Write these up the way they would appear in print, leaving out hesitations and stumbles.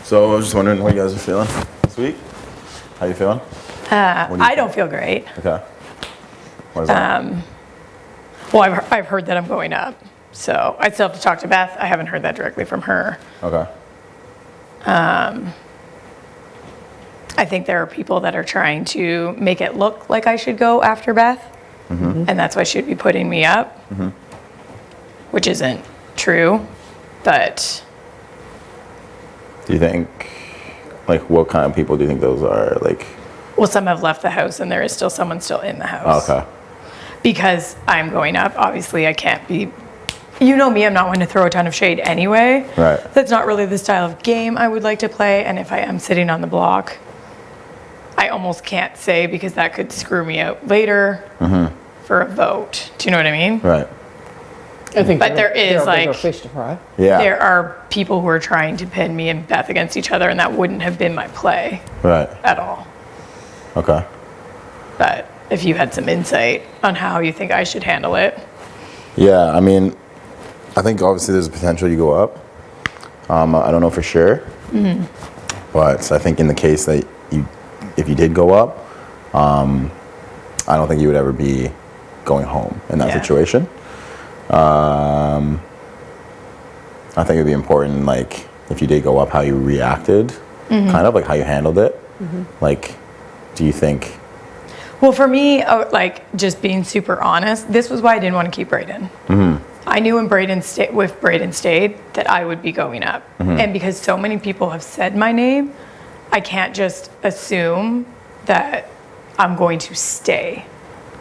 So I was just wondering how you guys are feeling this week. How you feeling? I don't feel great. Okay. What is that? Well, I've heard that I'm going up. So I still have to talk to Beth. I haven't heard that directly from her. Okay. I think there are people that are trying to make it look like I should go after Beth. Mm-hmm. And that's why she'd be putting me up, mm-hmm. which isn't true. But Do you think, like, what kind of people do you think those are? Like, well, some have left the house and there is still someone still in the house. okay. Because I'm going up, obviously I can't be, you know me, I'm not one to throw a ton of shade anyway. Right. That's not really the style of game I would like to play. And if I am sitting on the block, I almost can't say because that could screw me out later for a vote. Do you know what I mean? Right. I think But there is, are bigger like- fish to fry. Yeah. There are people who are trying to pin me and Beth against each other, and that wouldn't have been my play Right. at all. Okay. But if you had some insight on how you think I should handle it. Yeah, I mean, I think obviously there's a potential you go up. I don't know for sure. Mm-hmm. But I think in the case that if you did go up, I don't think you would ever be going home in that situation. I think it'd be important, like, if you did go up, how you reacted, kind of like how you handled it. Like, do you think? Well, for me, like, just being super honest, this was why I didn't want to keep Brayden. I knew when Brayden stayed that I would be going up. And because so many people have said my name, I can't just assume that I'm going to stay.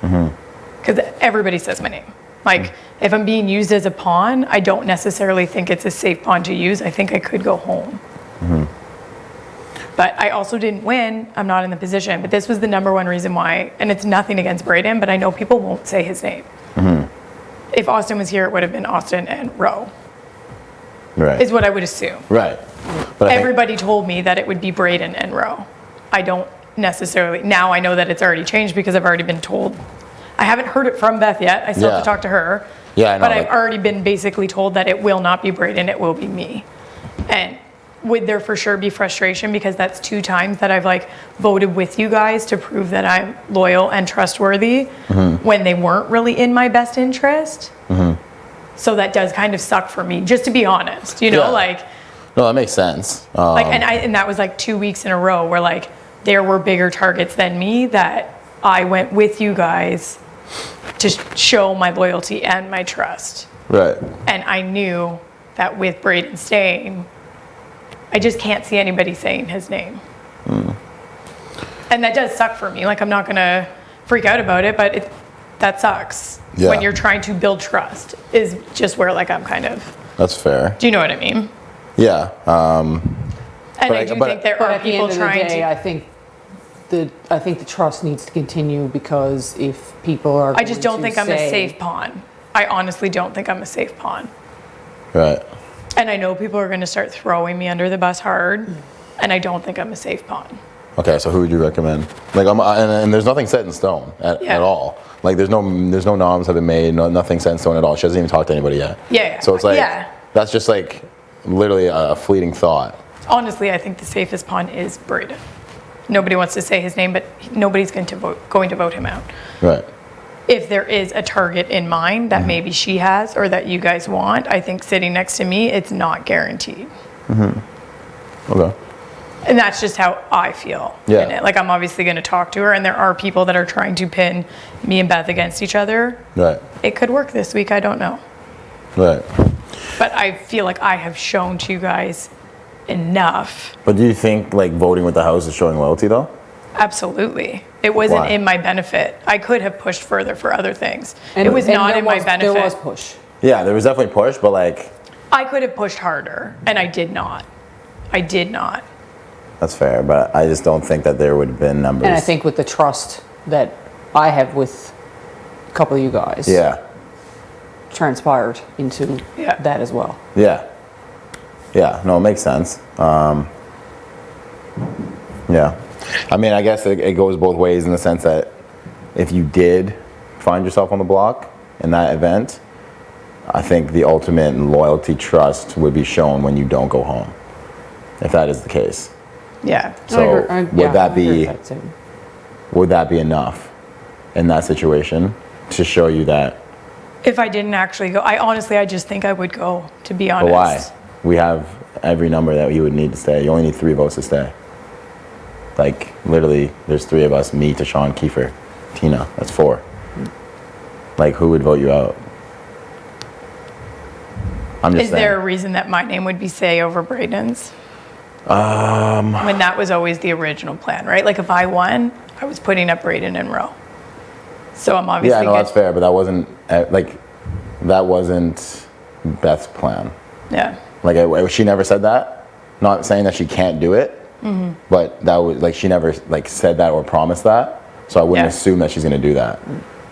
Because everybody says my name. Like, if I'm being used as a pawn, I don't necessarily think it's a safe pawn to use. I think I could go home. But I also didn't win. I'm not in the position. But this was the number one reason why, and it's nothing against Brayden, but I know people won't say his name. If Austin was here, it would have been Austin and Roe, Right. is what I would assume. Right. But I think, Everybody told me that it would be Brayden and Roe. I don't necessarily, now I know that it's already changed because I've already been told. I haven't heard it from Beth yet. I still have to talk to her. Yeah, I know, But I've like- already been basically told that it will not be Brayden, it will be me. And would there for sure be frustration because that's 2 times that I've like voted with you guys to prove that I'm loyal and trustworthy when they weren't really in my best interest. So that does kind of suck for me, just to be honest, you know, Yeah. like no, that makes sense. like, and that was like 2 weeks in a row where like there were bigger targets than me that I went with you guys to show my loyalty and my trust. Right. And I knew that with Brayden staying, I just can't see anybody saying his name. And that does suck for me. Like, I'm not gonna freak out about it, but that sucks. Yeah. When you're trying to build trust is just where like I'm kind of, That's fair. do you know what I mean? Yeah. And But I do but- think there But are at the people end of the trying day, to. I think the trust needs to continue because if people are I just don't going think to I'm a say- safe pawn. I honestly don't think I'm a safe pawn. Right. And I know people are going to start throwing me under the bus hard, and I don't think I'm a safe pawn. Okay, so who would you recommend? Like, and there's nothing set in stone at all. Like, there's no noms have been made, nothing set in stone at all. She hasn't even talked to anybody yet. Yeah. So it's like, Yeah. that's just like literally a fleeting thought. Honestly, I think the safest pawn is Brayden. Nobody wants to say his name, but nobody's going to vote him out. Right. If there is a target in mind that maybe she has or that you guys want, I think sitting next to me, it's not guaranteed. Okay. And that's just how I feel Yeah. in it. Like, I'm obviously going to talk to her, and there are people that are trying to pin me and Beth against each other. Right. It could work this week, I don't know. Right. But I feel like I have shown to you guys enough. But do you think like voting with the house is showing loyalty though? Absolutely. It wasn't Why? in my benefit. I could have pushed further for other things. And- it was and not there in my was- benefit. There was push. Yeah, there was definitely push, but like, I could have pushed harder, and I did not. I did not. that's fair. But I just don't think that there would have been numbers. And I think with the trust that I have with a couple of you guys, Yeah. transpired into Yeah. that as well. Yeah. Yeah. No, it makes sense. Yeah. I mean, I guess it goes both ways in the sense that if you did find yourself on the block in that event, I think the ultimate loyalty trust would be shown when you don't go home. if that is the case. Yeah. So would that I agree be with that too. would that be enough in that situation to show you that? If I didn't actually go, I just think I would go, to be honest. But why? We have every number that you would need to stay. You only need 3 votes to stay. Like, literally, there's 3 of us, me, Tashawn, Kiefer, Tina. That's 4. Like, who would vote you out? I'm just Is saying. there a reason that my name would be say over Braden's? When that was always the original plan, right? Like, if I won, I was putting up Braden in row. So I'm obviously Yeah, no, that's fair, but that wasn't, that wasn't Beth's plan. Yeah. Like, she never said that. Not saying that she can't do it, but that was, like, she never, like, said that or promised that. So I wouldn't Yeah. assume that she's going to do that.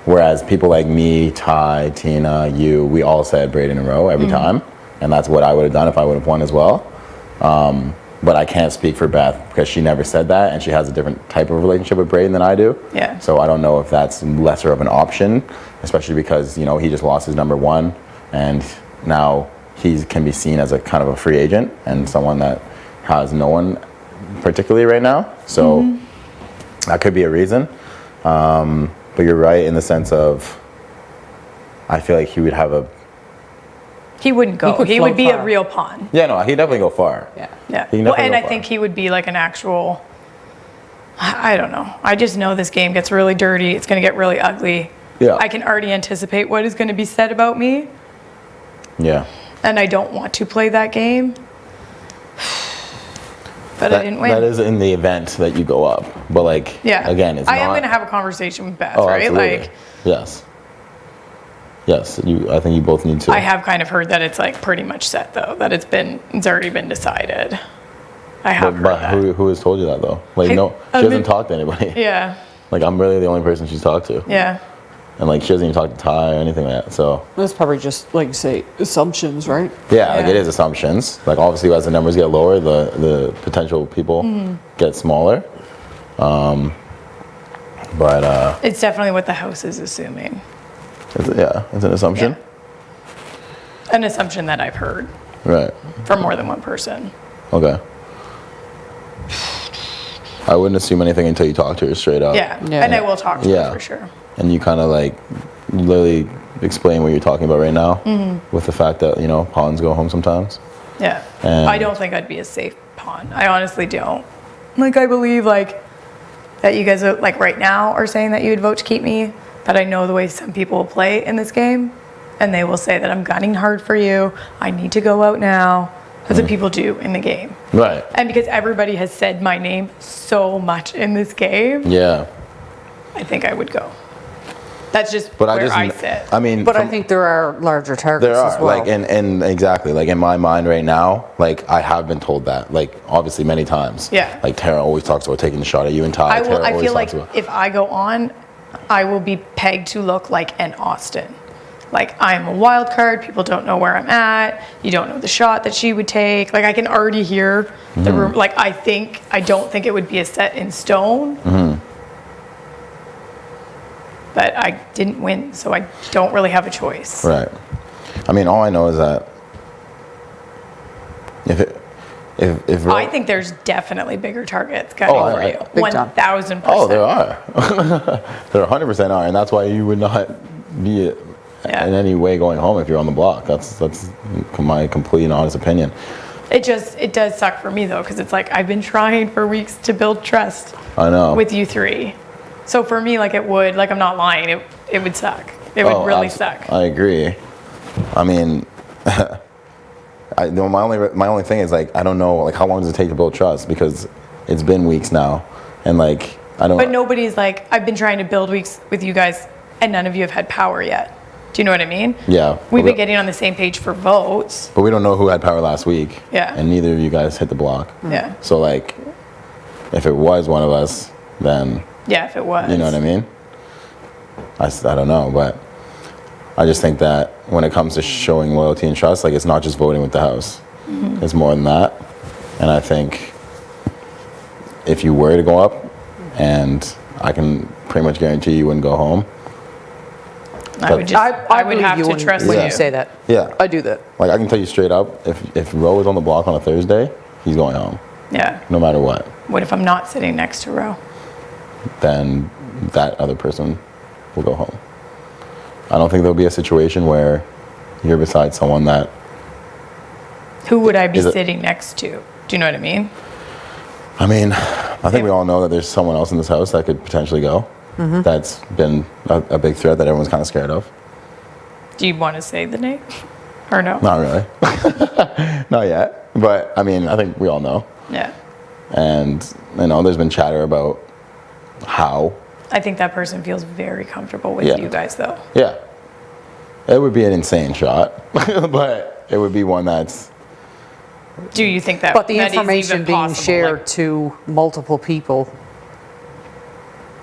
Whereas people like me, Ty, Tina, you, we all said Braden in row every time. And that's what I would have done if I would have won as well. But I can't speak for Beth because she never said that, and she has a different type of relationship with Braden than I do. Yeah. So I don't know if that's lesser of an option, especially because, you know, he just lost his number 1, and now he can be seen as a kind of a free agent and someone that has no one particularly right now. So that could be a reason. But you're right in the sense of, I feel like he would have a. He wouldn't go. could He would float be a far. real pawn. Yeah, no, he'd definitely go far. Yeah. Yeah. He can Well, definitely and go I far. think he would be like an actual. I don't know. I just know this game gets really dirty. It's going to get really ugly. Yeah. I can already anticipate what is going to be said about me, Yeah. and I don't want to play that game. But I didn't win. That is in the event that you go up. But, like, Yeah. again, it's I not. am going to have a conversation with Beth, Oh, right? absolutely. Like, Yes. Yes, I think you both need to. I have kind of heard that it's like pretty much set though, that it's already been decided. I have heard But that. who has told you that, though? Like, no, I she hasn't mean- talked to anybody. Yeah, Like, I'm really the only person she's talked to. yeah. And, like, she hasn't even talked to Ty or anything like that. So, That's probably just, like you say, assumptions, right? yeah, like, Yeah. it is assumptions. Like, obviously, as the numbers get lower, the potential people get smaller. But, It's definitely what the house is assuming. it's an assumption. Yeah. An assumption that I've heard Right. from more than one person. Okay. I wouldn't assume anything until you talk to her straight up. Yeah, Yeah. and I will talk to Yeah. her for sure. And you kind of, like, literally explain what you're talking about right now with the fact that, you know, pawns go home sometimes. Yeah, And- I don't think I'd be a safe pawn. I honestly don't. Like, I believe like that you guys are like right now are saying that you would vote to keep me, but I know the way some people will play in this game, and they will say that I'm gunning hard for you. I need to go out now. That's what people do in the game. Right. And because everybody has said my name so much in this game, Yeah. I think I would go. That's just But where I I just, sit. I mean, But I think there are larger targets there as are, well. like, and exactly, like, in my mind right now, like, I have been told that, like, obviously many times. Yeah. Like, Tera always talks about taking the shot at you, and Ty. I will. Tera I always feel like talks about- if I go on, I will be pegged to look like an Austin. Like, I'm a wild card. People don't know where I'm at. You don't know the shot that she would take. Like, I can already hear the room. Like, I don't think it would be a set in stone. But I didn't win, so I don't really have a choice. Right. I mean, all I know is that if I think there's definitely bigger targets coming Oh, for you. Big time. 1,000%. oh, there are, there 100% are, and that's why you would not be Yeah. in any way going home if you're on the block. That's my complete and honest opinion. It does suck for me though, because it's like I've been trying for weeks to build trust I know. with you three. So for me, like it would, like I'm not lying, it would suck. It would really suck. I agree. I mean, my only thing is, like, I don't know, like, how long does it take to build trust, because it's been weeks now, and, like, I don't. But nobody's like, I've been trying to build weeks with you guys, and none of you have had power yet. Do you know what I mean? Yeah. We've been getting on the same page for votes. But we don't know who had power last week. Yeah. And neither of you guys hit the block. Yeah. So, like, if it was one of us, then, Yeah, if it was. you know what I mean? I don't know, but I just think that when it comes to showing loyalty and trust, like, it's not just voting with the house. It's more than that. And I think if you were to go up, and I can pretty much guarantee you wouldn't go home. I would just, I would believe have you to when- trust when you. you say that. Yeah. I do that. Like, I can tell you straight up, if Roe was on the block on a Thursday, he's going home, Yeah. no matter what. What if I'm not sitting next to Ro? Then that other person will go home. I don't think there'll be a situation where you're beside someone that... Who would I be Is it- sitting next to? Do you know what I mean? I mean, I think we all know that there's someone else in this house that could potentially go. That's been a big threat that everyone's kind of scared of. Do you want to say the name? Or no? Not really. Not yet. But, I mean, I think we all know. Yeah. And, you know, there's been chatter about how. I think that person feels very comfortable with Yeah. you guys, though. Yeah. It would be an insane shot. But it would be one that's... Do you think that? But the that is information even being possible? shared Like, to multiple people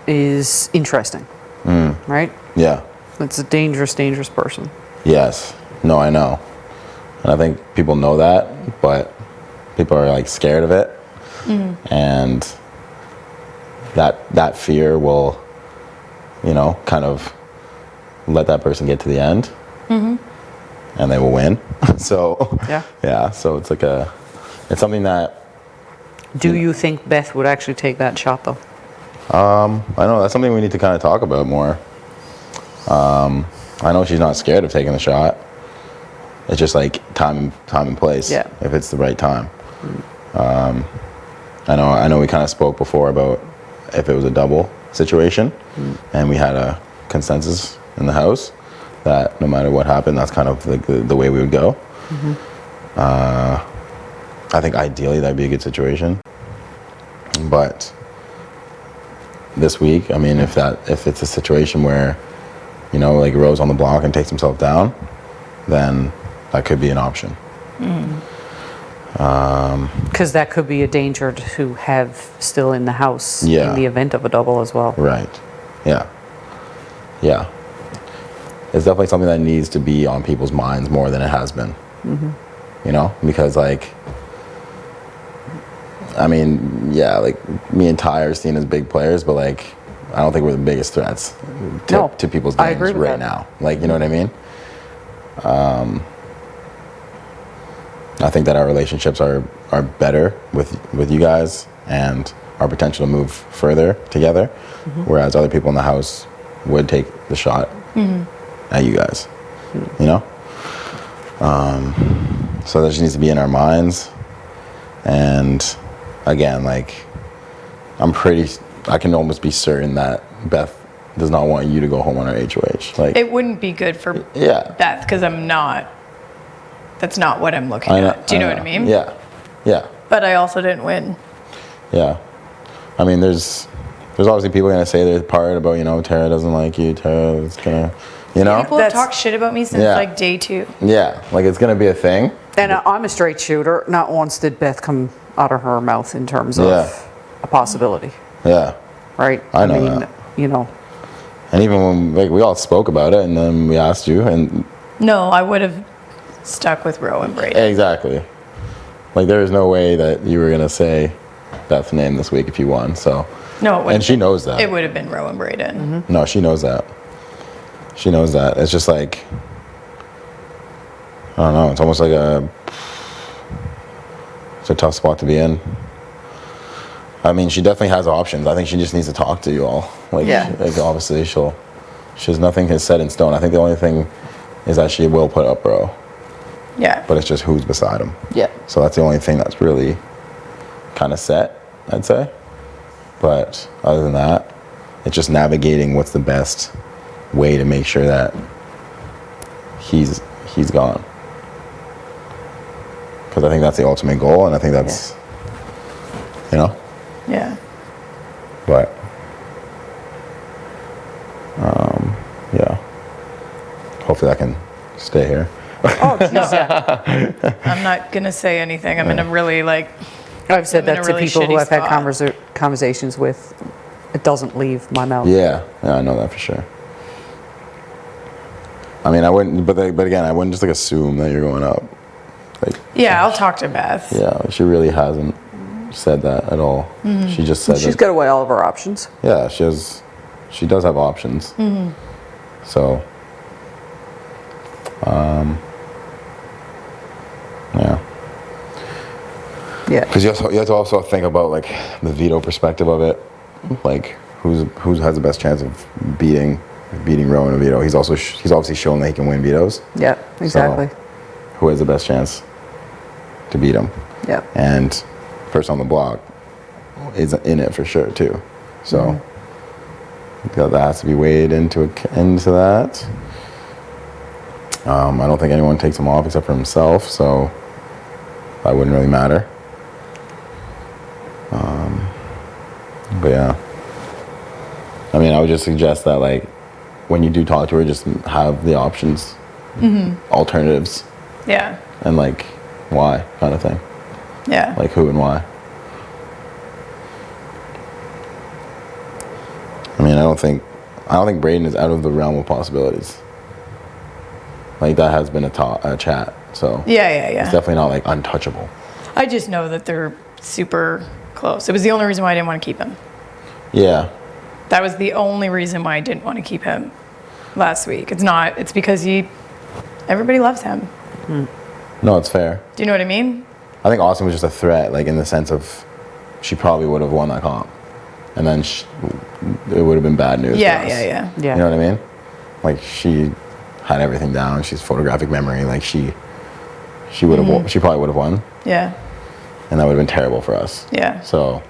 is interesting, right? Yeah. It's a dangerous, dangerous person. Yes. No, I know. And I think people know that, but people are like scared of it. And that fear will, you know, kind of let that person get to the end. And they will win. So, Yeah. so it's like it's something that, Do you think Beth would actually take that shot, though? I know that's something we need to kind of talk about more. I know she's not scared of taking the shot. It's just like time and place. Yeah. If it's the right time. I know we kind of spoke before about if it was a double situation, and we had a consensus in the house that no matter what happened, that's kind of the way we would go. I think ideally that'd be a good situation, but this week, I mean, if it's a situation where, you know, like Rose on the block and takes himself down, then that could be an option. Because that could be a danger to have still in the house Yeah. in the event of a double as well. Right. Yeah. Yeah. It's definitely something that needs to be on people's minds more than it has been. You know, because like, I mean, yeah, like me and Ty are seen as big players, but like, I don't think we're the biggest threats to people's I games agree with right that. now. Like, you know what I mean? I think that our relationships are better with you guys and our potential to move further together, whereas other people in the house would take the shot at you guys, you know? So that just needs to be in our minds. And again, like, I can almost be certain that Beth does not want you to go home on her HOH. Like, it wouldn't be good for yeah. Beth because that's not what I'm looking I know, at. Do you know what I mean? Yeah. Yeah. But I also didn't win. Yeah. I mean, there's obviously people going to say their part about, you know, Tera doesn't like you, Tera is going to, you know? People have That's- talked shit about me since Yeah. like day 2. Yeah. Like, it's going to be a thing. And I'm a straight shooter. Not once did Beth come out of her mouth in terms of Yeah. a possibility, Yeah. right? I know that. You know, And even when, like, we all spoke about it and then we asked you, and No, I would have stuck with Ro and Brady. exactly. Like, there is no way that you were going to say Beth's name this week if you won, so. No, it would. And she knows that. It would have been Ro and Braden. No, she knows that. She knows that. It's just like, I don't know. It's almost like it's a tough spot to be in. I mean, she definitely has options. I think she just needs to talk to you all. Like, Yeah. like obviously she's nothing is set in stone. I think the only thing is that she will put up Bro, Yeah. but it's just who's beside him. yeah. So that's the only thing that's really kind of set, I'd say. But other than that, it's just navigating what's the best way to make sure that he's gone. Because I think that's the ultimate goal, and I think that's, you know, Yeah. but, yeah. Hopefully I can stay here. Oh, geez, yeah. I'm not going to say anything. I'm in a really like, I've said I'm in that a to really people who shitty I've had spot. conversations with. It doesn't leave my mouth. Yeah, I know that for sure. I mean, I wouldn't, but again, I wouldn't just like assume that you're going up. Like, yeah, I'll talk to Beth. yeah, like, she really hasn't said that at all. She just said She's that. got to weigh all of her options. Yeah, she does have options. So, yeah. Yeah. Because you have to also think about like the veto perspective of it, like who has the best chance of beating Rowan in a veto. He's obviously shown that he can win vetoes. Yeah, exactly. So, who has the best chance to beat him? Yeah. And person on the block is in it for sure too. So that has to be weighed into that. I don't think anyone takes him off except for himself, so that wouldn't really matter. But yeah, I mean, I would just suggest that like when you do talk to her, just have the options, alternatives, Yeah. and like why kind of thing, Yeah. like who and why. I mean, I don't think Braden is out of the realm of possibilities. Like that has been a chat, so Yeah. it's definitely not like untouchable. I just know that they're super close. It was the only reason why I didn't want to keep him. Yeah, That was the only reason why I didn't want to keep him last week. It's because everybody loves him. no, it's fair. Do you know what I mean? I think Austin was just a threat, like in the sense of she probably would have won that comp, and then it would have been bad news. Yeah, for us. yeah. Yeah. You know what I mean? Like she had everything down. She's photographic memory. Like she would have. She probably would have won, Yeah. and that would have been terrible for us. Yeah. So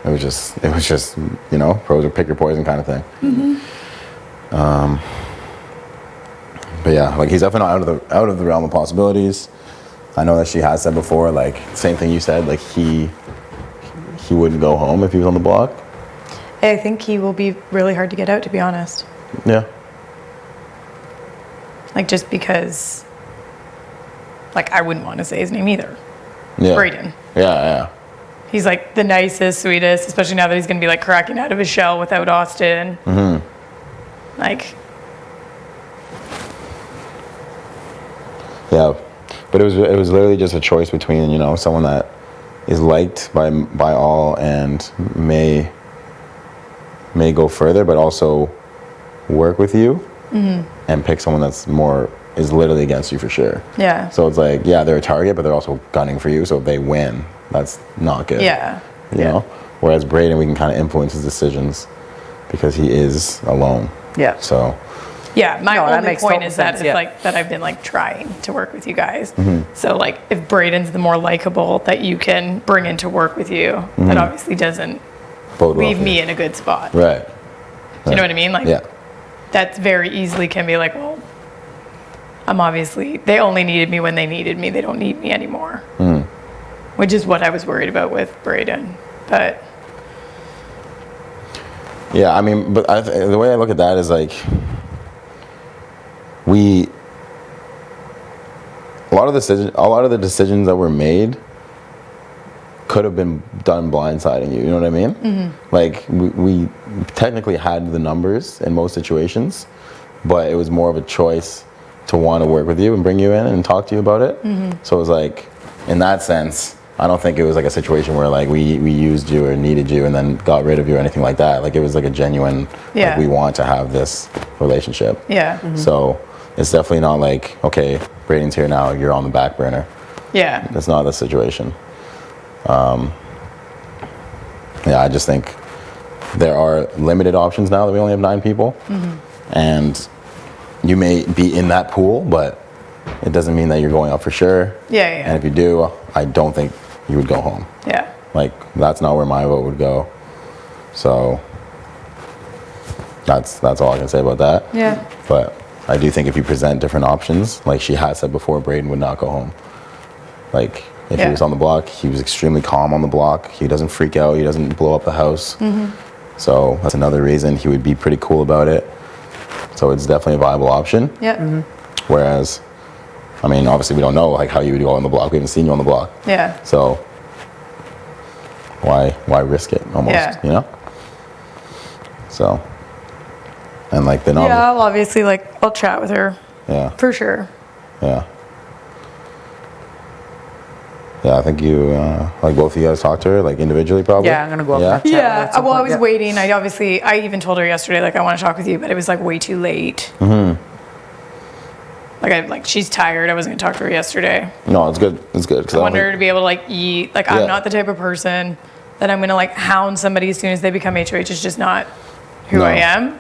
it was just pros or pick your poison kind of thing. But yeah, like he's definitely not out of the realm of possibilities. I know that she has said before, like same thing you said, like he wouldn't go home if he was on the block. I think he will be really hard to get out, to be honest. Yeah. Like just because, like I wouldn't want to say his name either. Yeah. Braden. Yeah. He's like the nicest, sweetest, especially now that he's going to be like cracking out of his shell without Austin. Like, Yeah. But it was literally just a choice between, someone that is liked by all and may go further, but also work with you, and pick someone is literally against you for sure. yeah. So it's like, yeah, they're a target, but they're also gunning for you. So if they win, that's not good. Yeah. You know? Whereas Braden, we can kind of influence his decisions because he is alone. Yeah. So, Yeah, my No, that only makes point total is that sense, it's yeah. like that I've been like trying to work with you guys. So like if Braden's the more likable that you can bring in to work with you, that obviously doesn't bode well leave for me you. in a good spot. Right. Do you know what I mean? Like Yeah. that's very easily can be like, well, they only needed me when they needed me. They don't need me anymore. Which is what I was worried about with Braden. But Yeah, I mean, but the way I look at that is like, a lot of the decisions that were made could have been done blindsiding you. You know what I mean? Like we technically had the numbers in most situations, but it was more of a choice to want to work with you and bring you in and talk to you about it. So it was like, in that sense, I don't think it was like a situation where like we used you or needed you and then got rid of you or anything like that. Like it was like a genuine, Yeah. like we want to have this relationship. yeah. So it's definitely not like, okay, Braden's here now, you're on the back burner. Yeah. That's not the situation. Yeah, I just think there are limited options now that we only have 9 people. And you may be in that pool, but it doesn't mean that you're going up for sure. Yeah. And if you do, I don't think you would go home. Yeah. Like, that's not where my vote would go. So that's all I can say about that. Yeah. But I do think if you present different options, like she has said before, Braden would not go home. Like, if he Yeah. was on the block, he was extremely calm on the block. He doesn't freak out. He doesn't blow up the house. So that's another reason he would be pretty cool about it. So it's definitely a viable option. Yeah. Whereas, I mean, obviously we don't know like how you would go on the block. We haven't seen you on the block. Yeah. So why risk it almost, Yeah. you know? So, and like the Yeah, I'll obviously I'll chat with her yeah. for sure. Yeah. Yeah, I think you, like both of you guys talked to her, like individually probably? Yeah, I'm gonna go up Yeah? and chat with her Yeah, at some well, I point, was yeah. waiting. I even told her yesterday, like, I want to talk with you, but it was like way too late. Like she's tired. I wasn't gonna talk to her yesterday. No, it's good. It's good. 'Cause I want her to be able to like eat. Like Yeah. I'm not the type of person that I'm gonna like hound somebody as soon as they become HOH. It's just not who No. I am.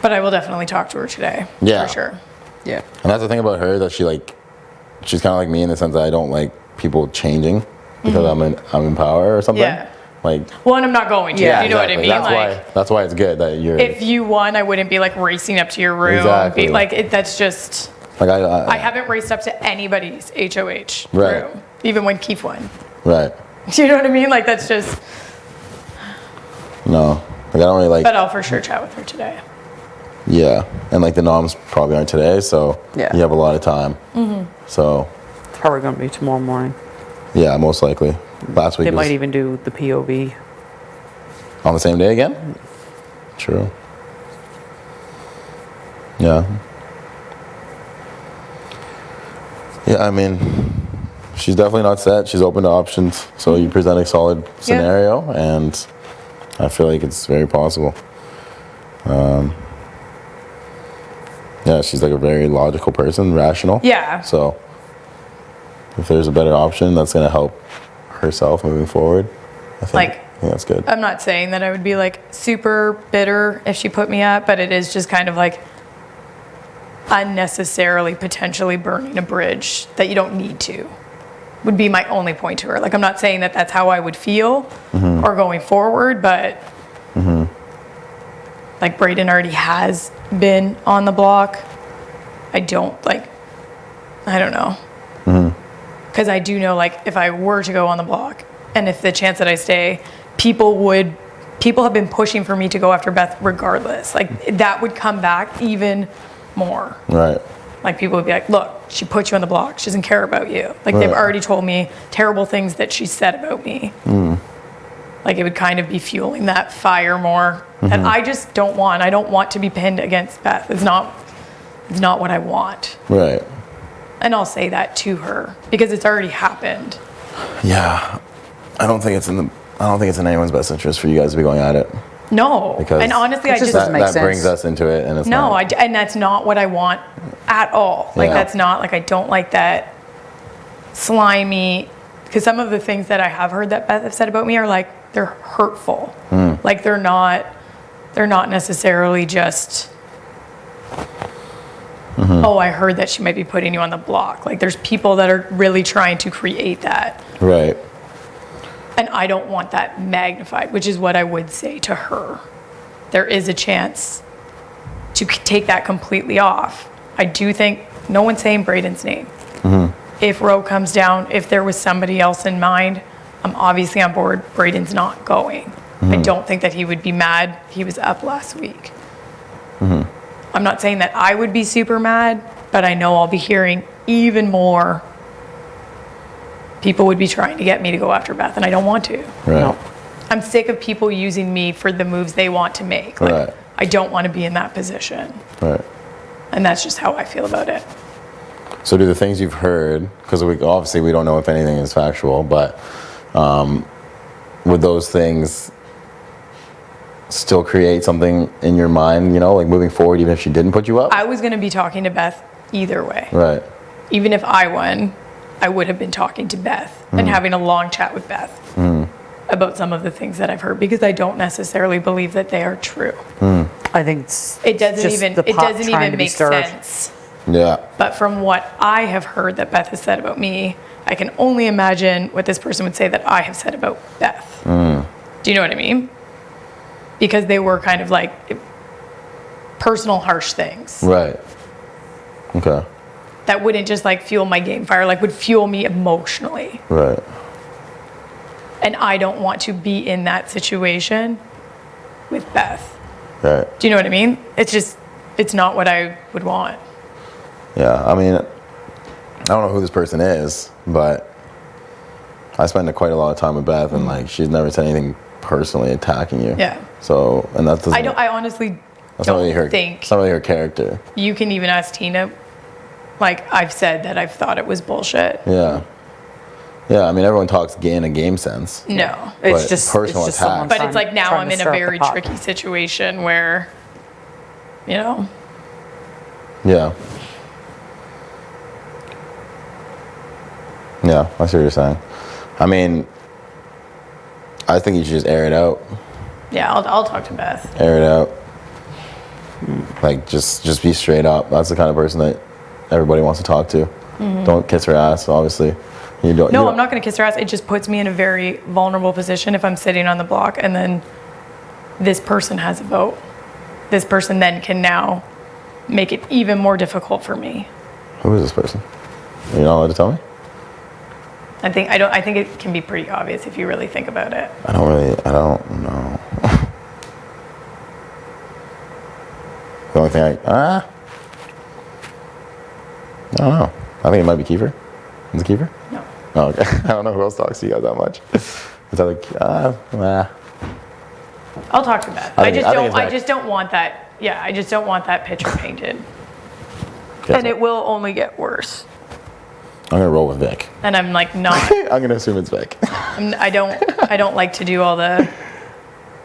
But I will definitely talk to her today. Yeah. For sure. Yeah. And that's the thing about her, that she's kind of like me in the sense that I don't like people changing because I'm in power or something. Yeah. Like, Well, and I'm not going to. Yeah, You know what I mean? That's why it's good that you're. If you won, I wouldn't be like racing up to your room. Exactly. That's just. like I haven't raced up to anybody's HOH Right. room, even when Keith won. Right. Do you know what I mean? Like that's just. No. Like I don't really like. But I'll for sure chat with her today. Yeah. And like the noms probably aren't today, so Yeah. you have a lot of time. So It's probably going to be tomorrow morning. yeah, most likely. Last week They was might even do the POV. on the same day again. True. Yeah. Yeah, I mean, she's definitely not set. She's open to options. So you present a solid scenario, and I feel like it's very possible. Yeah, she's like a very logical person, rational. Yeah. So if there's a better option that's going to help herself moving forward, I think that's good. I'm not saying that I would be like super bitter if she put me up, but it is just kind of like unnecessarily potentially burning a bridge that you don't need to, would be my only point to her. Like, I'm not saying that that's how I would feel or going forward, but like Brayden already has been on the block. I don't know. Because I do know, like, if I were to go on the block and if the chance that I stay, people have been pushing for me to go after Beth regardless. Like, that would come back even more. Right. Like, people would be like, look, she put you on the block. She doesn't care about you. Like, they've Right. already told me terrible things that she said about me. Like, it would kind of be fueling that fire more. And I just don't want. I don't want to be pinned against Beth. It's not what I want. Right. And I'll say that to her because it's already happened. Yeah. I don't think it's in anyone's best interest for you guys to be going at it. No. Because and honestly, I It just just doesn't make that sense. brings us into it, and it's no, not. and that's not what I want at all. Like Yeah. that's not like I don't like that slimy. Because some of the things that I have heard that Beth have said about me are like they're hurtful. Like they're not necessarily just. Oh, I heard that she might be putting you on the block. Like there's people that are really trying to create that. Right. And I don't want that magnified, which is what I would say to her. There is a chance to take that completely off. I do think no one's saying Brayden's name. If Roe comes down, if there was somebody else in mind, I'm obviously on board. Brayden's not going. I don't think that he would be mad. He was up last week. I'm not saying that I would be super mad, but I know I'll be hearing even more. People would be trying to get me to go after Beth, and I don't want to. Right. No. I'm sick of people using me for the moves they want to make. Like, Right. I don't want to be in that position. Right. And that's just how I feel about it. So do the things you've heard, because obviously we don't know if anything is factual, but would those things still create something in your mind, like moving forward, even if she didn't put you up? I was going to be talking to Beth either way. Right. Even if I won, I would have been talking to Beth and having a long chat with Beth about some of the things that I've heard because I don't necessarily believe that they are true. I think it's It doesn't just even the it pot doesn't trying even to be make stirred. sense. Yeah. But from what I have heard that Beth has said about me, I can only imagine what this person would say that I have said about Beth. Do you know what I mean? Because they were kind of like personal, harsh things Right. Okay. that wouldn't just like fuel my game fire, like would fuel me emotionally. Right. And I don't want to be in that situation with Beth. Right. Do you know what I mean? It's not what I would want. Yeah. I mean, I don't know who this person is, but I spend quite a lot of time with Beth, and like she's never said anything personally attacking you. Yeah. So, and that doesn't. I honestly That's not don't really her. think It's not really her character. you can even ask Tina. Like I've said that I've thought it was bullshit. Yeah. Yeah. I mean, everyone talks in a game sense. No. It's But just personal it's just attack. someone But it's like now trying I'm to in a stir up the very pot. tricky situation where, Yeah. Yeah, I see what you're saying. I mean, I think you should just air it out. Yeah, I'll talk to Beth. Air it out. Like, just be straight up. That's the kind of person that everybody wants to talk to. Don't kiss her ass, obviously. No, I'm not going to kiss her ass. It just puts me in a very vulnerable position if I'm sitting on the block and then this person has a vote. This person then can now make it even more difficult for me. Who is this person? You're not allowed to tell me? I think it can be pretty obvious if you really think about it. I don't know. The only thing I don't know. I think it might be Kiefer. Is it Kiefer? No. Oh, okay. I don't know who else talks to you guys that much. It's like, I'll talk to Beth. I think I just don't want that. Yeah, I just don't want that picture painted. Okay, And it will only get worse. I'm gonna roll with Vic. And I'm like not. I'm gonna assume it's Vic. I don't like to do all the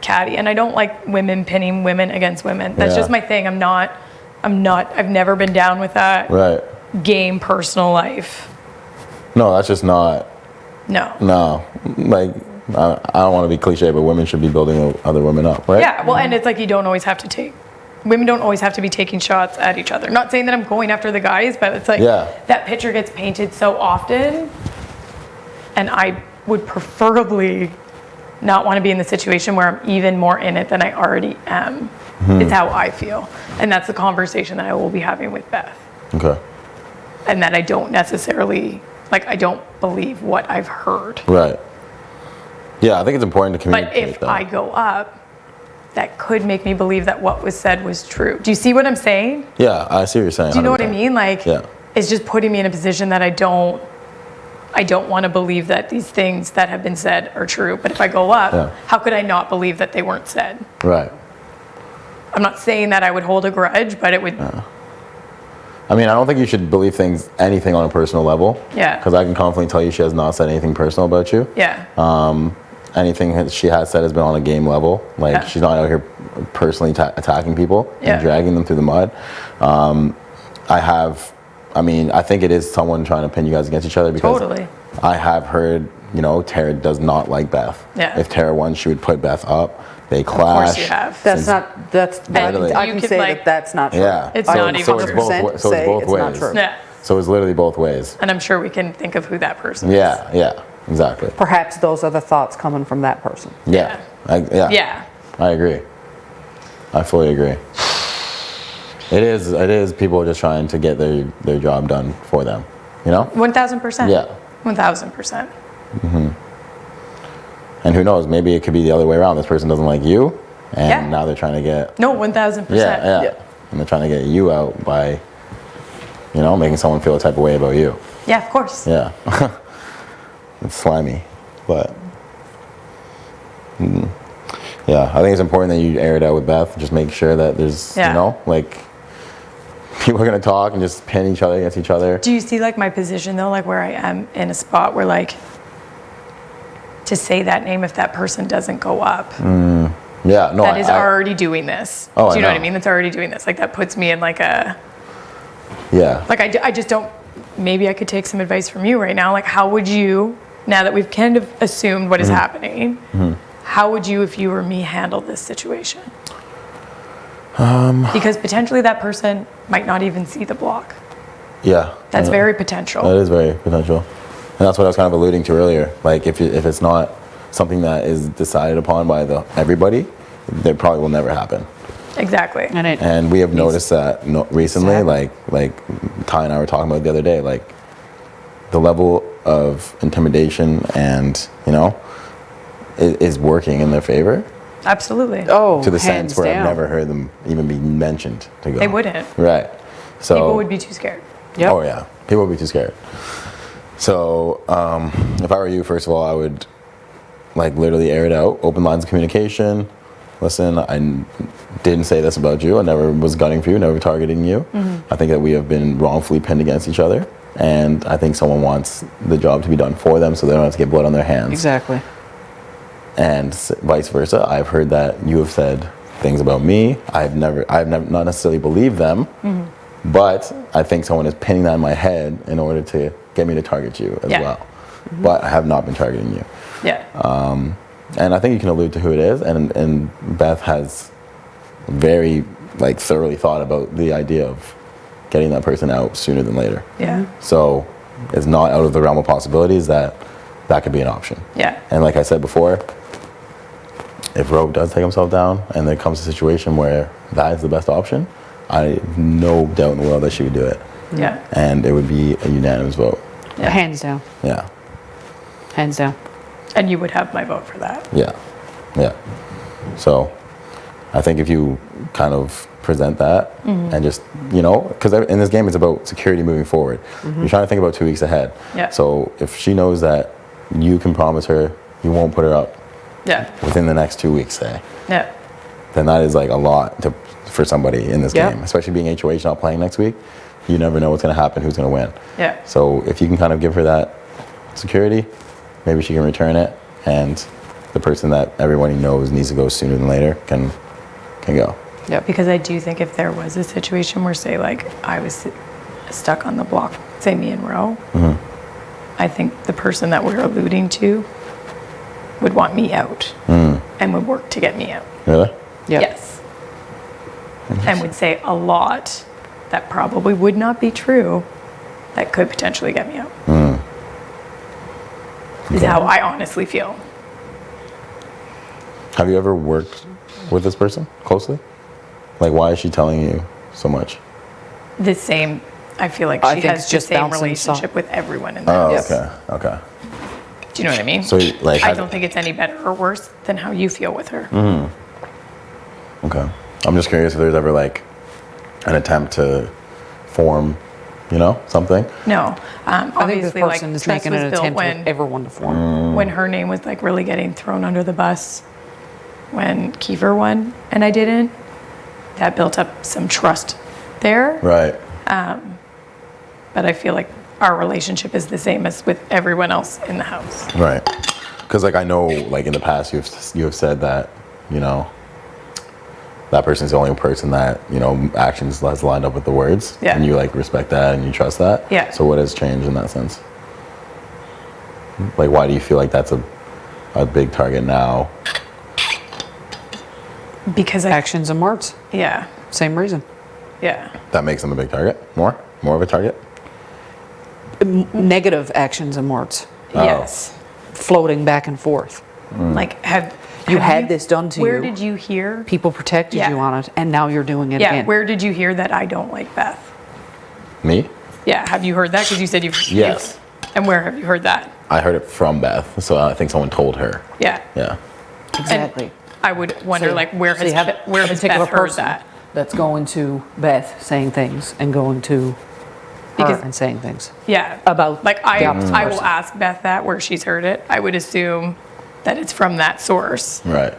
catty, and I don't like women pinning women against women. That's Yeah. just my thing. I've never been down with that. Right. Game personal life. No, that's just not. No. Like, I don't want to be cliche, but women should be building other women up, right? Yeah, well, and it's like women don't always have to be taking shots at each other. Not saying that I'm going after the guys, but it's like that picture gets painted so often, and I would preferably not want to be in the situation where I'm even more in it than I already am. It's how I feel. And that's the conversation that I will be having with Beth. Okay. And that I don't necessarily, I don't believe what I've heard. Right. Yeah, I think it's important to communicate. But if I go up, that could make me believe that what was said was true. Do you see what I'm saying? Yeah, I see what you're saying. Do you know what I 100%. mean? Yeah. It's just putting me in a position that I don't want to believe that these things that have been said are true. But if I go up, how could I not believe that they weren't said? Right. I'm not saying that I would hold a grudge, but it would. I mean, I don't think you should believe anything on a personal level. Yeah. Because I can confidently tell you she has not said anything personal about you. Yeah. Anything that she has said has been on a game level. She's not out here personally attacking people and dragging them through the mud. I think it is someone trying to pin you guys against each other because Totally. I have heard, Tara does not like Beth. Yeah. If Tara won, she would put Beth up. They clash. Of course you have. I you can could, say that's not true. Yeah. It's not even true. It's both say ways. it's not true. Yeah. So it's literally both ways. And I'm sure we can think of who that person is. Yeah, exactly. Perhaps those are the thoughts coming from that person. Yeah. Yeah. I agree. I fully agree. It is people just trying to get their job done for them, 1,000%. Yeah. 1,000%. And who knows, maybe it could be the other way around. This person doesn't like you, and now they're trying to get... No, 1,000%. Yeah. And they're trying to get you out by, making someone feel a type of way about you. Yeah, of course. Yeah. It's slimy, but... Yeah, I think it's important that you air it out with Beth. Just make sure that there's, people are going to talk and just pin each other against each other. Do you see, my position, though, where I am in a spot where, to say that name if that person doesn't go up? Yeah, no, that is already doing this. Oh, do you know I what I mean? That's already doing this. That puts me in, a... Yeah. I just don't... Maybe I could take some advice from you right now. How would you, now that we've kind of assumed what is happening, how would you, if you were me, handle this situation? Because potentially that person might not even see the block. Yeah. That's very potential. That is very potential. And that's what I was kind of alluding to earlier. If it's not something that is decided upon by everybody, that probably will never happen. Exactly. And we have noticed that recently, like Ty and I were talking about it the other day, the level of intimidation and, is working in their favor. Absolutely. Oh, to the sense where down. I've never heard them even be mentioned to go. They wouldn't. Right. So people would be too scared. Yep. Oh yeah, people would be too scared. So if I were you, first of all, I would literally air it out, open lines of communication. Listen, I didn't say this about you. I never was gunning for you, never targeting you. I think that we have been wrongfully pinned against each other. And I think someone wants the job to be done for them so they don't have to get blood on their hands. Exactly. And vice versa. I've heard that you have said things about me. I've never not necessarily believed them, but I think someone is pinning that in my head in order to get me to target you as well. but I have not been targeting you. Yeah. And I think you can allude to who it is, and Beth has very like thoroughly thought about the idea of getting that person out sooner than later. Yeah. So it's not out of the realm of possibilities that could be an option. Yeah. And like I said before, if Rogue does take himself down and there comes a situation where that is the best option, I have no doubt in the world that she would do it. Yeah. And it would be a unanimous vote. Yeah. Hands down. Yeah. Hands down. And you would have my vote for that. Yeah. Yeah. So I think if you kind of present that and just, because in this game it's about security moving forward. You're trying to think about 2 weeks ahead. Yeah. So if she knows that you can promise her you won't put her up Yeah. within the next 2 weeks, say, Yeah. then that is like a lot for somebody in this Yeah. game, especially being HOH not playing next week. You never know what's going to happen, who's going to win. Yeah. So if you can kind of give her that security, maybe she can return it, and the person that everybody knows needs to go sooner than later can go. Yep. Because I do think if there was a situation where, say, like I was stuck on the block, say me and Ro, I think the person that we're alluding to would want me out and would work to get me out. Really? Yep. Yes. And would say a lot that probably would not be true that could potentially get me out. Is how I honestly feel. Have you ever worked with this person closely? Like, why is she telling you so much? The same, I feel like I she think has it's the just same bouncing relationship off. with everyone in the Oh, house. okay. Do you know what I mean? So, like, I don't think it's any better or worse than how you feel with her. Okay. I'm just curious if there's ever like an attempt to form, something. No, I think this obviously, like person is trust making was an built attempt when with everyone to form. when her name was like really getting thrown under the bus. When Kiefer won and I didn't, that built up some trust there. Right. But I feel like our relationship is the same as with everyone else in the house. Right. Because like I know, like in the past, you have said that that person's the only person that actions has lined up with the words. Yeah. And you like respect that and you trust that. Yeah. So what has changed in that sense? Like, why do you feel like that's a big target now? Because Actions and words. yeah, Same reason. yeah, That makes them a big target. More of a target. Negative actions and words. yes. Floating back and forth. Like have had this done to where you. Where did you hear? People protected Yeah. you on it, and now you're doing it Yeah, again. where did you hear that I don't like Beth? Me? Yeah, have you heard that? Because you said you've. Yes. And where have you heard that? I heard it from Beth, so I think someone told her. Yeah. Yeah. Exactly. I would wonder, So- like, where so has you have where a has particular Beth heard person that? that's going to Beth saying things and going to Because- her and saying things. Yeah. About Like the opposite I will person. ask Beth that where she's heard it. I would assume that it's from that source. Right.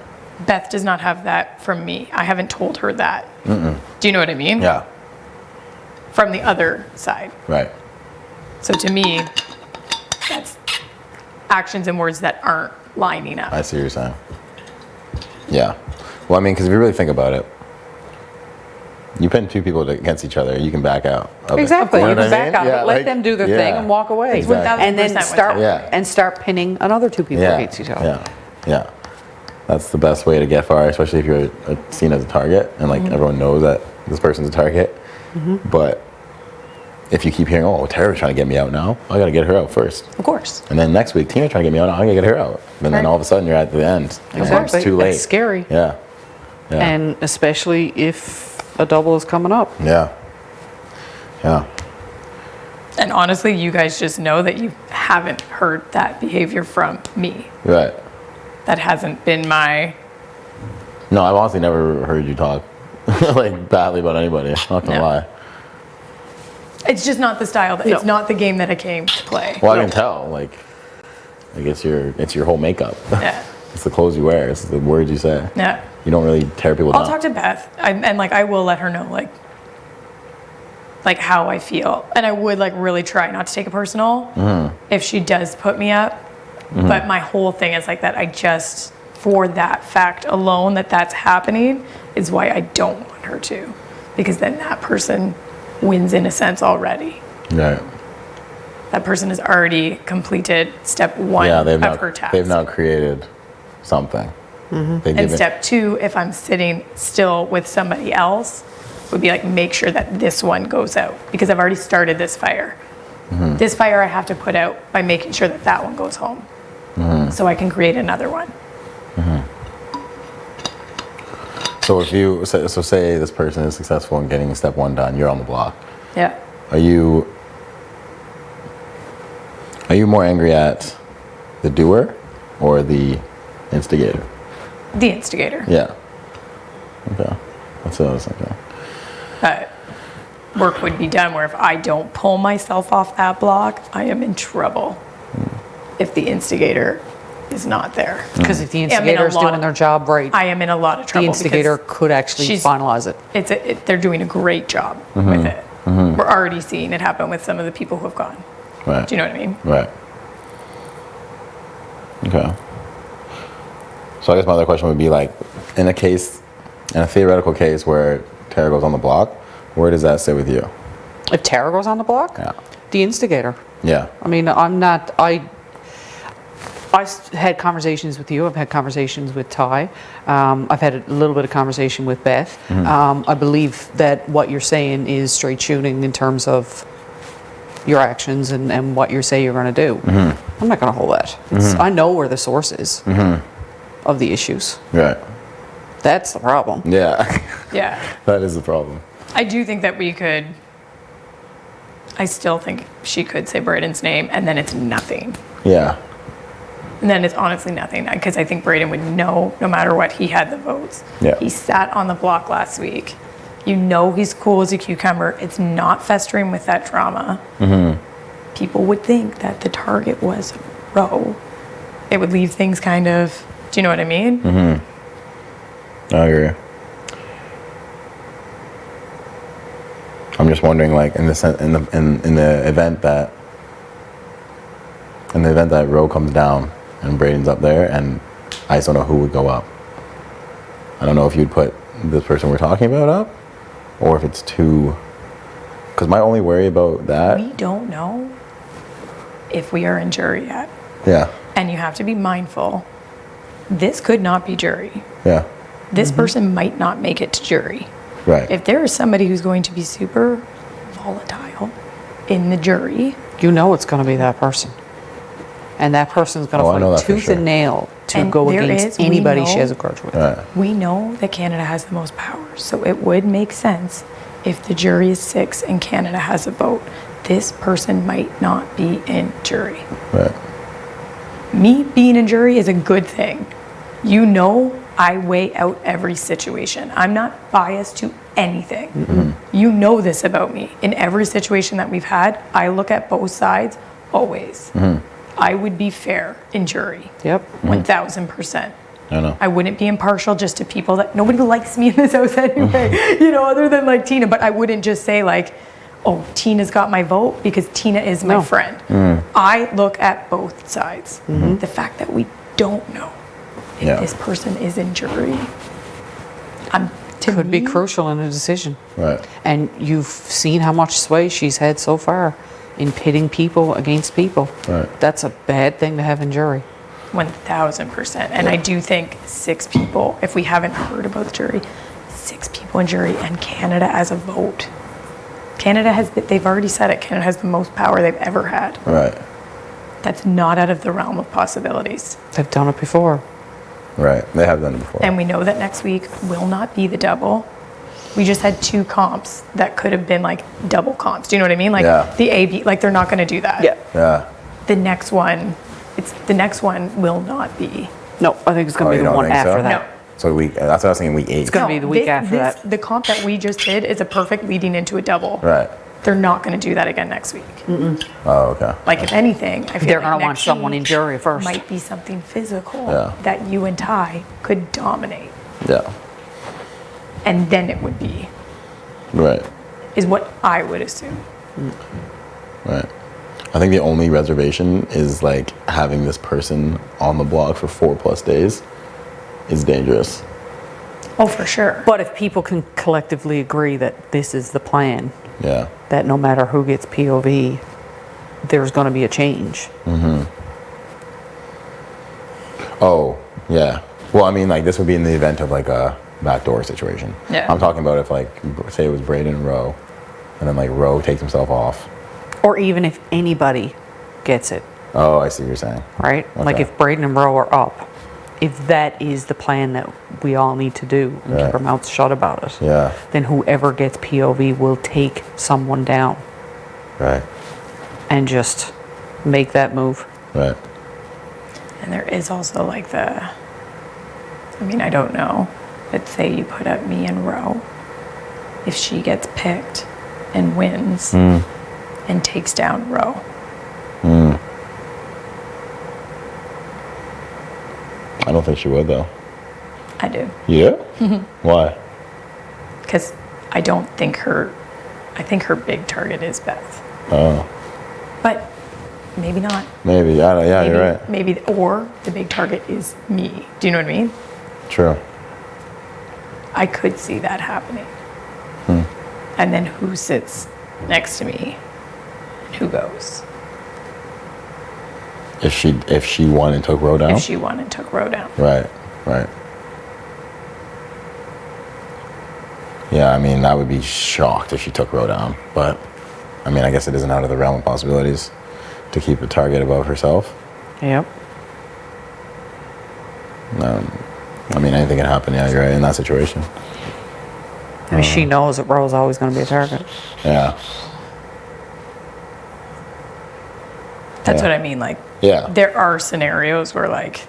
Beth does not have that from me. I haven't told her that. Do you know what I mean? Yeah. From the other side. Right. So to me, that's actions and words that aren't lining up. I see what you're saying. Yeah. Well, I mean, because if you really think about it, you pin two people against each other, you can back out. Of it. Exactly. You know You what can I back mean? out of Yeah, it, let like- them do their yeah. thing and walk away. Exactly. And then 1000% start Yeah. start pinning another two people Yeah. against each other. Yeah. Yeah. That's the best way to get far, especially if you're seen as a target and like everyone knows that this person's a target. But if you keep hearing, oh, Tera's trying to get me out now, I got to get her out first. Of course. And then next week, Tina's trying to get me out, I got to get her out. And then Right. all of a sudden, you're at the end. And Exactly. it's too late. It's scary. Yeah. Yeah. And especially if a double is coming up. Yeah. Yeah. And honestly, you guys just know that you haven't heard that behavior from me. Right. That hasn't been my. No, I've honestly never heard you talk like badly about anybody. Not gonna No. lie. It's just not the style. It's No. not the game that I came to play. Well, I can tell. Like it's your whole makeup. Yeah. It's the clothes you wear. It's the words you say. Yeah. You don't really tear people I'll down. talk to Beth, and like I will let her know like how I feel, and I would like really try not to take it personal if she does put me up. But my whole thing is like that. I just for that fact alone that that's happening is why I don't want her to, because then that person wins in a sense already. Right. That person has already completed step one Yeah, of her task. they've now created something. They've And given- step two, if I'm sitting still with somebody else, would be like make sure that this one goes out because I've already started this fire. This fire I have to put out by making sure that that one goes home, so I can create another one. So if you say this person is successful in getting step one done, you're on the block. Yeah. Are you more angry at the doer or the instigator? The instigator. Yeah. Okay. That's what I was thinking. Work would be done where if I don't pull myself off that block, I am in trouble. If the instigator is not there, Because if the I'm in a instigator is lot doing of- their job right, I am in a lot of the trouble. instigator because could actually she's- finalize it. they're doing a great job with it. We're already seeing it happen with some of the people who have gone. Right. Do you know what I mean? Right. Okay. So I guess my other question would be like, in a theoretical case where Tera goes on the block, where does that sit with you? If Tara goes on the block, Yeah. the instigator. Yeah. I mean, I've had conversations with you. I've had conversations with Ty. I've had a little bit of conversation with Beth. I believe that what you're saying is straight shooting in terms of your actions and what you say you're going to do. I'm not going to hold that. I know where the source is of the issues. Right. That's the problem. Yeah. Yeah. That is the problem. I do think that I still think she could say Braden's name and then it's nothing. Yeah. And then it's honestly nothing because I think Braden would know no matter what he had the votes. Yeah. He sat on the block last week. You know he's cool as a cucumber. It's not festering with that drama. People would think that the target was Roe. It would leave things kind of, do you know what I mean? I agree. I'm just wondering, like, in the event that Roe comes down and Braden's up there, and I just don't know who would go up. I don't know if you'd put this person we're talking about up, or if it's too. Because my only worry about that. We don't know if we are in jury yet. Yeah. And you have to be mindful. This could not be jury. Yeah. This person might not make it to jury. Right. If there is somebody who's going to be super volatile in the jury, You know it's going to be that person. And that person's going Oh, I know to that fight for tooth sure. and nail to And go there against is, we anybody she know- has a grudge with. Right. we know that Canada has the most power. So it would make sense if the jury is 6 and Canada has a vote. This person might not be in jury. Right. Me being in jury is a good thing. You know, I weigh out every situation. I'm not biased to anything. You know this about me. In every situation that we've had, I look at both sides always. I would be fair in jury. Yep. 1000%. I know. I wouldn't be impartial just to people that nobody likes me in this house anyway, you know, other than like Tina. But I wouldn't just say like, oh, Tina's got my vote because Tina is my No. friend. I look at both sides. The fact that we don't know if Yeah. this person is in jury, to Could be me, crucial in a decision. Right. And you've seen how much sway she's had so far in pitting people against people. Right. That's a bad thing to have in jury. 1000%. And I do think 6 people, if we haven't heard about the jury, 6 people in jury and Canada as a vote. Canada has, they've already said it, Canada has the most power they've ever had. Right. That's not out of the realm of possibilities. They've done it before. Right. They have done it before. And we know that next week will not be the double. We just had 2 comps that could have been like double comps. Do you know what I mean? Like Yeah. the AB, like they're not going to do that. Yeah. The next one will not be. No, I think it's going Oh, to you be the don't one think so? after that. No. So that's what I was thinking. Week 8. gonna be the week after that. The comp that we just did is a perfect leading into a double. Right. They're not going to do that again next week. Oh, okay. Like if anything, I feel They're like going to want next someone in week jury first. might be something physical Yeah. that you and Ty could dominate, Yeah. and then it would be Right. is what I would assume. Right. I think the only reservation is like having this person on the block for 4+ days is dangerous. Oh, for sure. But if people can collectively agree that this is the plan, Yeah. that no matter who gets POV, there's going to be a change. Oh, yeah. Well, I mean, like, this would be in the event of, like, a backdoor situation. Yeah. I'm talking about if, like, say it was Braden and Roe, and then, like, Roe takes himself off. Or even if anybody gets it, Oh, I see what you're saying. right? Like Okay. if Braden and Roe are up, if that is the plan that we all need to do and Right. keep our mouths shut about it, Yeah, then whoever gets POV will take someone down right, and just make that move. right. And there is also like I mean, I don't know, but say you put up me and Roe, if she gets picked and wins and takes down Roe, I don't think she would, though. I do. Yeah? Why? Because I think her big target is Beth. Oh, But maybe not. maybe. Yeah, Maybe, you're right. Maybe, or the big target is me. Do you know what I mean? True. I could see that happening. And then who sits next to me and who goes If she won and took Roe down? if she won and took Roe down. Right, right. Yeah, I mean, I would be shocked if she took Roe down. But, I mean, I guess it isn't out of the realm of possibilities to keep a target above herself. Yep. I mean, anything can happen, yeah, you're right, in that situation. I mean, she knows that Roe's always going to be a target. Yeah, That's Yeah. what I mean. Like, yeah, there are scenarios where, like,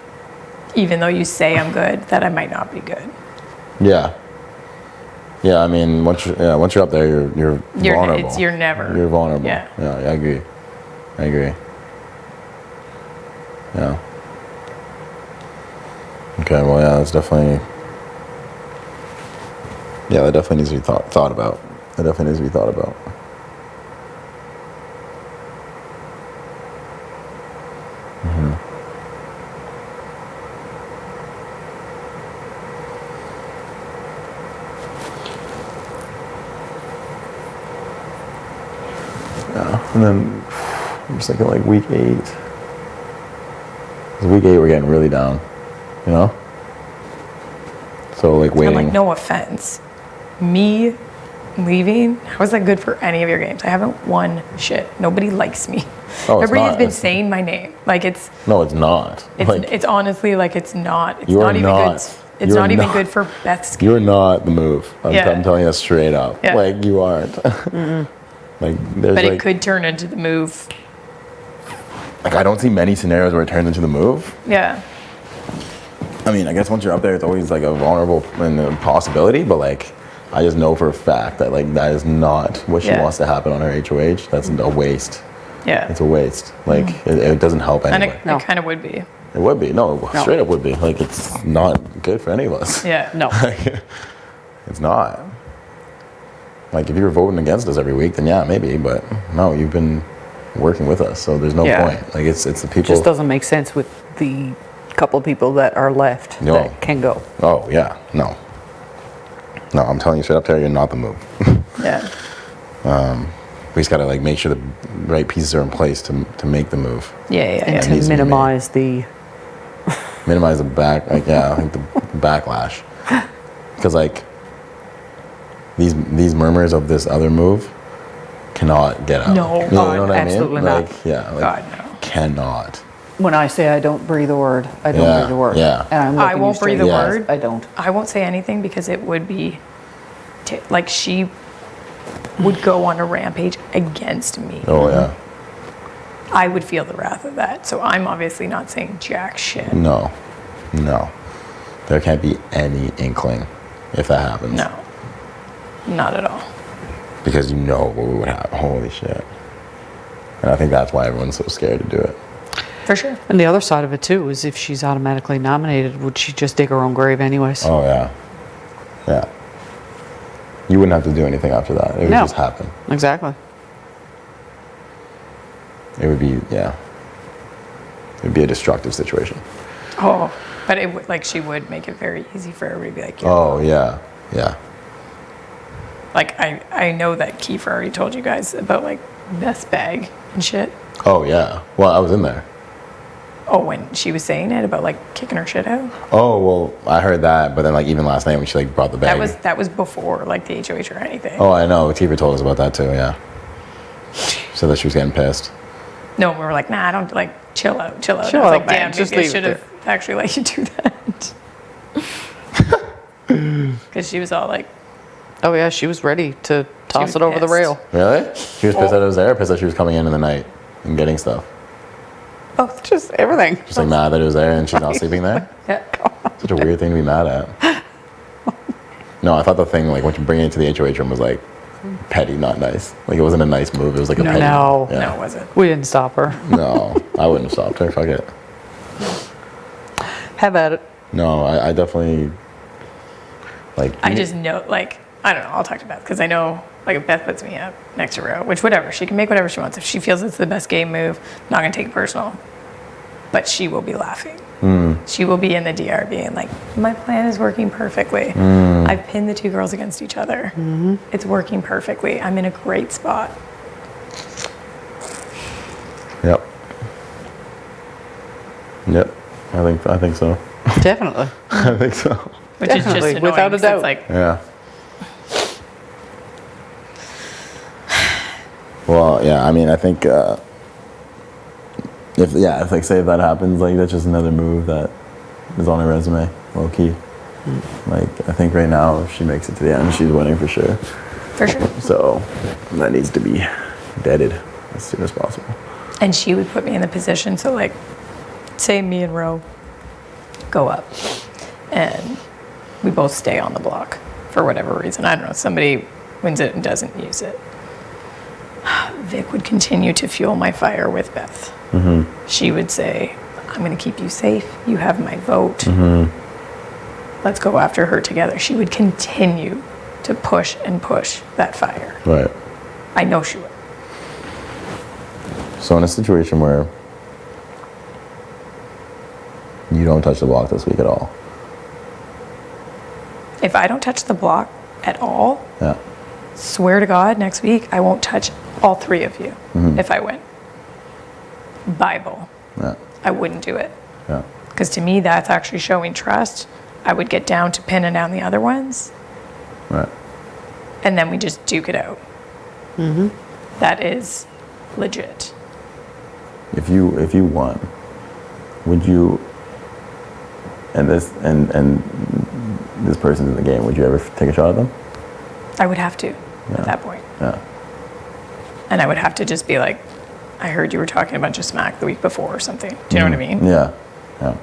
even though you say I'm good, that I might not be good. yeah. Yeah, I mean, once you're up there, you're vulnerable. You're never. You're vulnerable. Yeah. Yeah, I agree. Yeah. Okay, well, yeah, that's definitely... Yeah, that definitely needs to be thought about. That definitely needs to be thought about. Yeah, and then I'm just thinking like week 8. 'Cause week 8 we're getting really down, you know? So like I'm waiting. like, no offense. Me leaving, how is that good for any of your games? I haven't won shit. Nobody likes me. Oh, it's Everybody has not. been It's- saying my name. Like it's No, it's not. Like, it's honestly like it's not. It's You are not even not. good. It's You are not even not. good for Beth's game. you're not the move. Yeah. I'm telling you that straight up. Yeah. Like you aren't. Like there's But like, it could turn into the move. like I don't see many scenarios where it turns into the move. Yeah. I mean, I guess once you're up there, it's always like a vulnerable and a possibility. But like, I just know for a fact that like that is not what she Yeah. wants to happen on her HOH. That's a waste. Yeah. It's a waste. Like it doesn't help And anybody. No. it kind of would be. It would be straight up would be. Like it's not good for any of us. Yeah. No. It's not. Like if you were voting against us every week, then yeah, maybe. But no, you've been working with us, so there's no Yeah. point. Like it's the people. Just doesn't make sense with the couple of people that are left No. that can go. Oh yeah, no. No, I'm telling you straight up, Tera, you're not the move. Yeah. We just gotta like make sure the right pieces are in place to make the move. Yeah. Yeah. And Yeah. needs to to be made. minimize the Minimize the backlash. Because like these murmurs of this other move cannot get out. No, you God, know what I mean? absolutely not. Like, yeah, like, God, no. cannot. when I say I don't breathe a word, I don't Yeah, breathe a word. yeah. And I'm I looking you won't breathe straight a in the eyes. word. I don't. I won't say anything because it would be, like she would go on a rampage against me. Oh yeah. I would feel the wrath of that. So I'm obviously not saying jack shit. No. There can't be any inkling if that happens. No, not at all. Because you know what would happen. Holy shit. And I think that's why everyone's so scared to do it. For sure. And the other side of it too is if she's automatically nominated, would she just dig her own grave anyways? Oh yeah. Yeah. You wouldn't have to do anything after that. It would No. just happen. Exactly. It would be, yeah. It would be a destructive situation. Oh, but it would, like she would make it very easy for everybody to be like, yeah. Oh yeah. Yeah. Like I know that Kiefer already told you guys about like Beth's bag and shit. Oh yeah. Well, I was in there. Oh, when she was saying it about like kicking her shit out. Oh well, I heard that, but then like even last night when she like brought the bag. That was before like the HOH or anything. Oh, I know. Tifa told us about that too. Yeah. Said that she was getting pissed. No, we were like, nah, I don't like chill out. Chill I was out, like, man, damn, just maybe I leave it should have actually let you do that. Because she was all like, Oh yeah, she was ready to toss was it over the pissed. rail. Really? She was pissed that it was there. Pissed that she was coming in the night and getting stuff. both. Just everything. Just like mad that it was there and she's not sleeping there. Yeah. Such a weird thing to be mad at. No, I thought the thing like when you bring it into the HOH room was like petty, not nice. Like it wasn't a nice move. It was like a petty. No. Yeah. No, it wasn't. We didn't stop her. No, I wouldn't have stopped her. Fuck it. Have at it. No, I definitely like. I just know, like, I don't know. I'll talk to Beth because I know, like, if Beth puts me up next to Ro, which whatever, she can make whatever she wants. If she feels it's the best game move, not gonna take it personal. But she will be laughing. She will be in the DR being like, my plan is working perfectly. I've pinned the two girls against each other. It's working perfectly. I'm in a great spot. Yep. Yep. I think so. Definitely. I think so. Which is just Definitely, annoying, without a 'cause doubt. It's like, Yeah. Well, yeah. I mean, I think if like say if that happens, like that's just another move that is on her resume, low key. Like I think right now, if she makes it to the end, she's winning for sure. for sure. So that needs to be deaded as soon as possible. And she would put me in the position, so like, say me and Ro go up and we both stay on the block for whatever reason. I don't know, somebody wins it and doesn't use it. Vic would continue to fuel my fire with Beth. She would say, I'm going to keep you safe. You have my vote. Let's go after her together. She would continue to push and push that fire. Right. I know she would. So in a situation where you don't touch the block this week at all. If I don't touch the block at all, Yeah. swear to God, next week I won't touch all three of you if I win. Bible. Yeah. I wouldn't do it. Yeah. Because to me, that's actually showing trust. I would get down to pinning down the other ones, Right. and then we just duke it out. That is legit. If you won, would you? And this person's in the game. Would you ever take a shot at them? I would have to at that point. Yeah. And I would have to just be like, I heard you were talking a bunch of smack the week before or something. Do you know what I mean? Yeah. Yeah.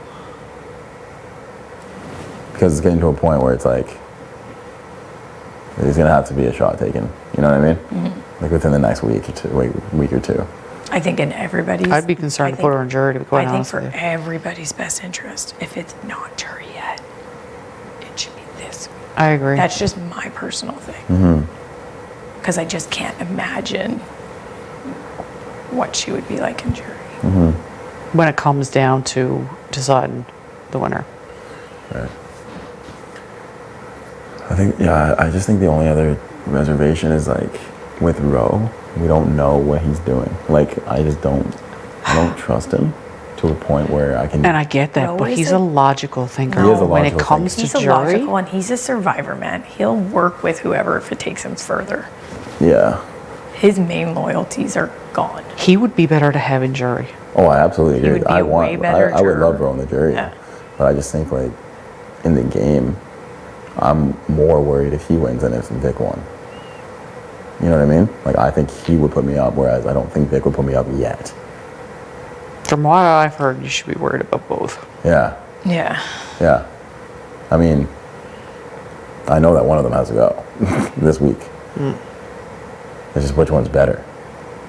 Because it's getting to a point where it's like there's gonna have to be a shot taken. You know what I mean? Like within the next week or two. I think in everybody's... I'd be concerned to put her in jury, to be quite I think honest for with you. everybody's best interest, if it's not jury yet, it should be this week. I agree. That's just my personal thing. Because I just can't imagine what she would be like in jury. When it comes down to deciding the winner. Right. I just think the only other reservation is like with Ro, we don't know what he's doing. Like I don't trust him to a point where I can. And I get that, No, but is he's it? a logical thinker. He is a When it logical comes thinker. He's to a jury, logical and he's a survivor, man. He'll work with whoever if it takes him further. Yeah. His main loyalties are gone. he would be better to have in jury. Oh, I absolutely agree. would be I a way better I would juror. love Ro in the jury, Yeah. but I just think like in the game, I'm more worried if he wins than if Vic won. You know what I mean? Like I think he would put me up, whereas I don't think Vic would put me up yet. From what I've heard, you should be worried about both. Yeah. Yeah. Yeah. I mean, I know that one of them has to go this week. It's just which one's better,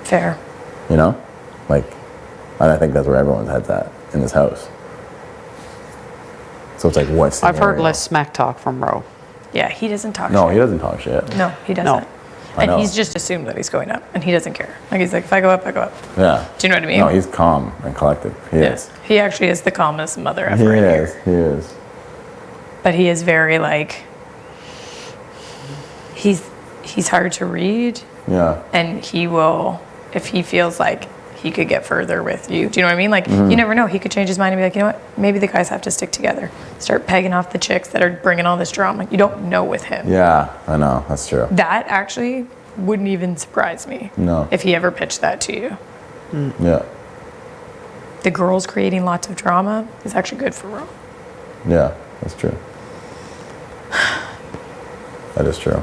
Fair. you know? Like, and I think that's where everyone's head's at in this house. So it's like, what's I've heard less smack talk from Ro. Yeah, he doesn't talk No, shit. he doesn't talk shit. No, he doesn't. I And know. he's just assumed that he's going up, and he doesn't care. Like, he's like, if I go up, I go up. Yeah. Do you know what I mean? No, he's calm and collected. He is. He actually is the calmest mother He ever in is. here. He is. But he is very, like, he's hard to read, Yeah. and he will, if he feels like he could get further with you. Do you know what I mean? Like, you never know. He could change his mind and be like, you know what? Maybe the guys have to stick together. Start pegging off the chicks that are bringing all this drama. You don't know with him. Yeah, I know. That's true. That actually wouldn't even surprise me. No. If he ever pitched that to you. Yeah. The girls creating lots of drama is actually good for Rome. Yeah, that's true. That is true.